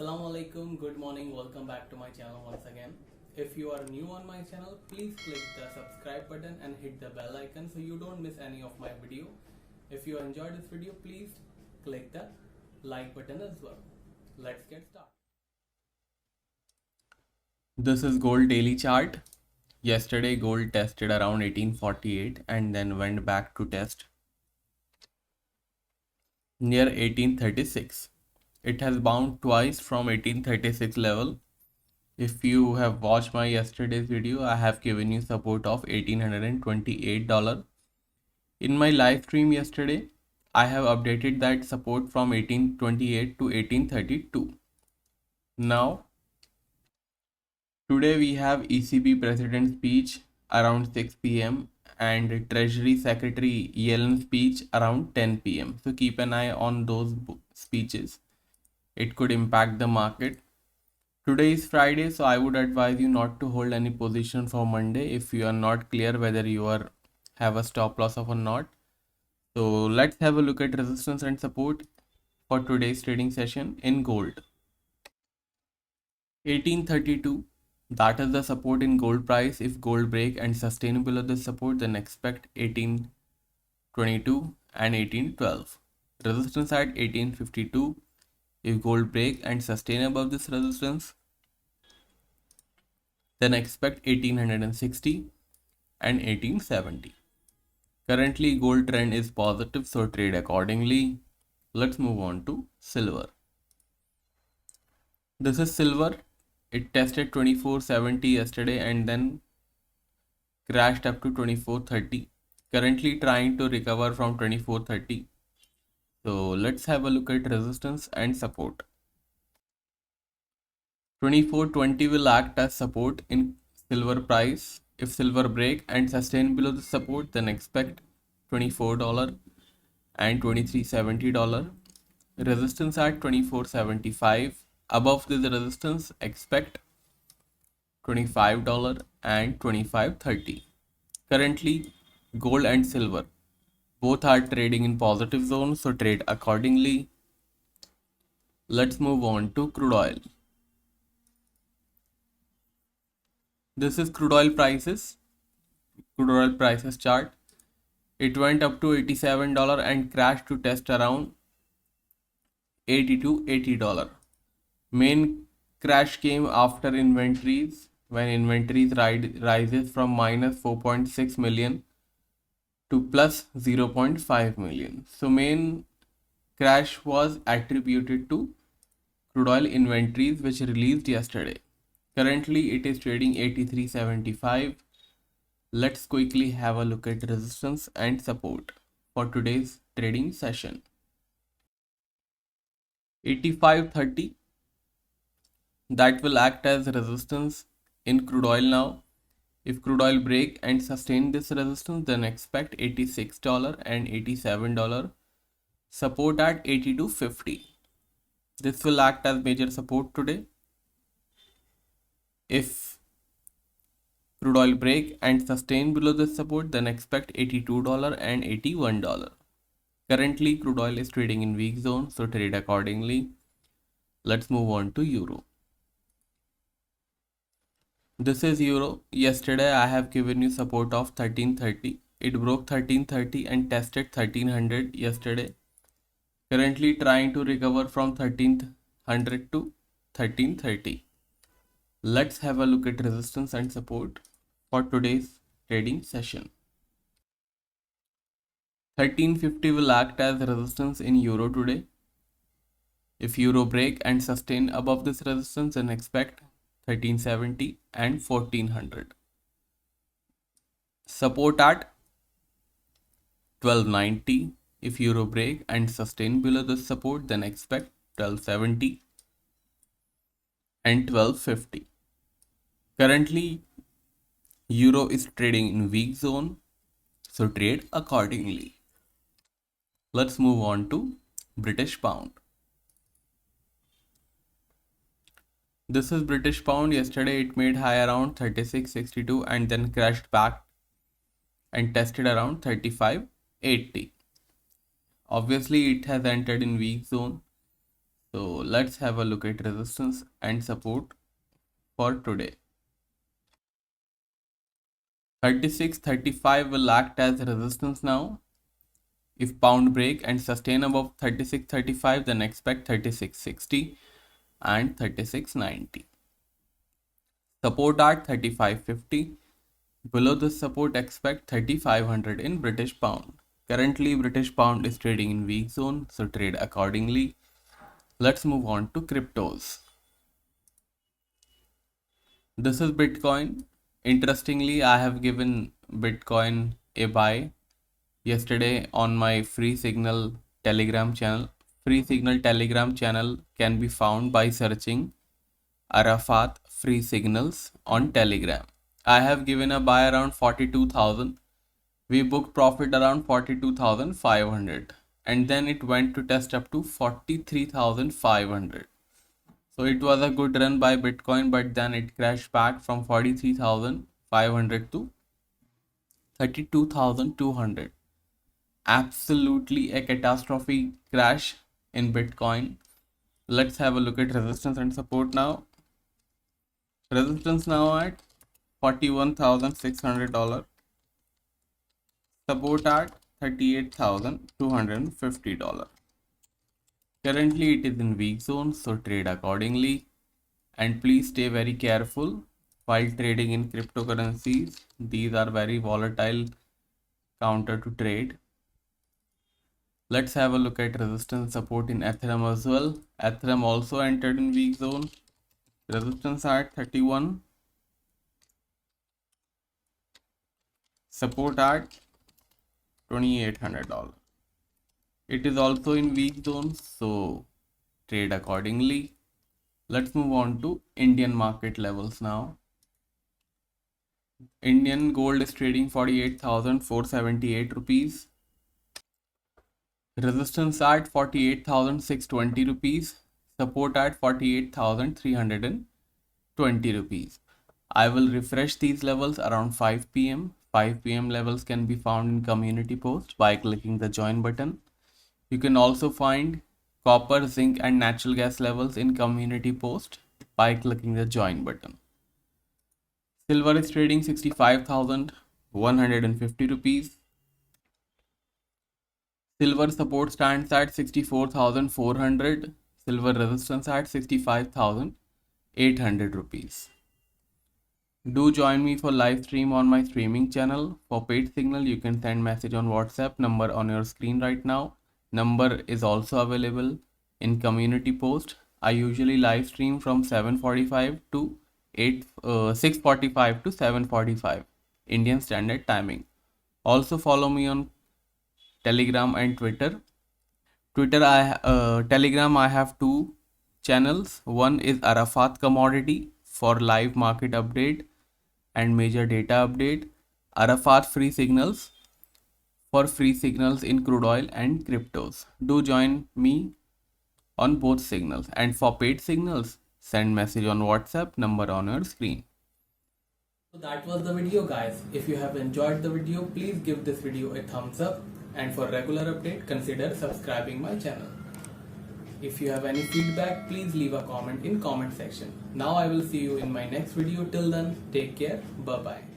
Assalamu alaikum, good morning, welcome back to my channel once again. If you are new on my channel, please click the subscribe button and hit the bell icon so you don't miss any of my video. If you enjoyed this video, please click the like button as well. Let's get started. This is gold daily chart. Yesterday gold tested around 1848 and then went back to test near 1836. It has bounced twice from 1836 level. If you have watched my yesterday's video, I have given you support of $1,828. In my live stream yesterday, I have updated that support from 1828 to 1832. Now, today we have ECB President speech around 6 p.m. and Treasury Secretary Yellen speech around 10 p.m. So keep an eye on those speeches. It could impact the market. Today is Friday, so I would advise you not to hold any position for Monday if you are not clear whether you have a stop loss or not. So let's have a look at resistance and support for today's trading session in gold. 1832, that is the support in gold price. If gold break and sustain below this support, then expect 1822 and 1812. Resistance at 1852. If gold break and sustain above this resistance, then expect 1860 and 1870. Currently gold trend is positive, so trade accordingly. Let's move on to silver. This is silver. It tested 2470 yesterday and then crashed up to 2430. Currently trying to recover from 2430. So let's have a look at resistance and support. 2420 will act as support in silver price. If silver break and sustain below the support, then expect $24 and $23.70. Resistance at 24.75. Above this resistance, expect $25 and $25.30. Currently, gold and silver both are trading in positive zone, so trade accordingly. Let's move on to crude oil. This is crude oil prices chart. It went up to $87 and crashed to test around $80. Main crash came after inventories, when inventories rises from minus 4.6 million to plus 0.5 million. So main crash was attributed to crude oil inventories which released yesterday. Currently it is trading 83.75. Let's quickly have a look at resistance and support for today's trading session. 85.30, that will act as resistance in crude oil now. If crude oil break and sustain this resistance, then expect $86 and $87. Support at 82.50. This will act as major support today. If crude oil break and sustain below this support, then expect $82 and $81. Currently crude oil is trading in weak zone, so trade accordingly. Let's move on to euro. This is euro. Yesterday I have given you support of 1330. It broke 1330 and tested 1300 yesterday. Currently trying to recover from 1300 to 1330. Let's have a look at resistance and support for today's trading session. 1350 will act as resistance in euro today. If euro break and sustain above this resistance, then expect 1370 and 1400. Support at 1290. If euro break and sustain below this support, then expect 1270 and 1250. Currently euro is trading in weak zone, so trade accordingly. Let's move on to British pound. This is British pound. Yesterday it made high around 36.62 and then crashed back and tested around 35.80. Obviously it has entered in weak zone, So let's have a look at resistance and support for today. 36.35 will act as resistance now. If pound break and sustain above 36.35, then expect 36.60 and 36.90. Support at 35.50. Below this support, expect 3500 in British pound. Currently, British pound is trading in weak zone, so trade accordingly. Let's move on to cryptos. This is Bitcoin. Interestingly, I have given Bitcoin a buy yesterday on my free signal Telegram channel. Free signal Telegram channel can be found by searching Arafat free signals on Telegram. I have given a buy around 42,000. We booked profit around 42,500 and then it went to test up to 43,500. So it was a good run by Bitcoin, but then it crashed back from 43,500 to 32,200. Absolutely a catastrophic crash in Bitcoin. Let's have a look at resistance and support now. Resistance now at $41,600. Support at $38,250. Currently it is in weak zone, so trade accordingly. And please stay very careful while trading in cryptocurrencies. These are very volatile counter to trade. Let's have a look at resistance support in Ethereum as well. Ethereum also entered in weak zone. Resistance at 31. Support at $2,800. It is also in weak zone, so trade accordingly. Let's move on to Indian market levels now. Indian gold is trading 48,478 rupees. Resistance at 48,620 rupees. Support at 48,320 rupees. I will refresh these levels around 5 p.m. 5 p.m. levels can be found in community post by clicking the join button. You can also find copper, zinc and natural gas levels in community post by clicking the join button. Silver is trading 65,150 rupees. Silver support stands at 64,400. Silver resistance at 65,800 rupees. Do join me for live stream on my streaming channel. For paid signal, you can send message on WhatsApp number on your screen right now. Number is also available in community post. I usually live stream from 7:45 to 6:45 to 7:45 Indian Standard Timing. Also follow me on Telegram and Twitter. Telegram I have two channels. One is Arafat Commodity for live market update and major data update. Arafat free signals for free signals in crude oil and cryptos. Do join me on both signals, and for paid signals send message on WhatsApp number on your screen. So that was the video guys. If you have enjoyed the video, please give this video a thumbs up, and for regular update consider subscribing my channel. If you have any feedback, please leave a comment in comment section. Now I will see you in my next video. Till then, take care. Bye bye.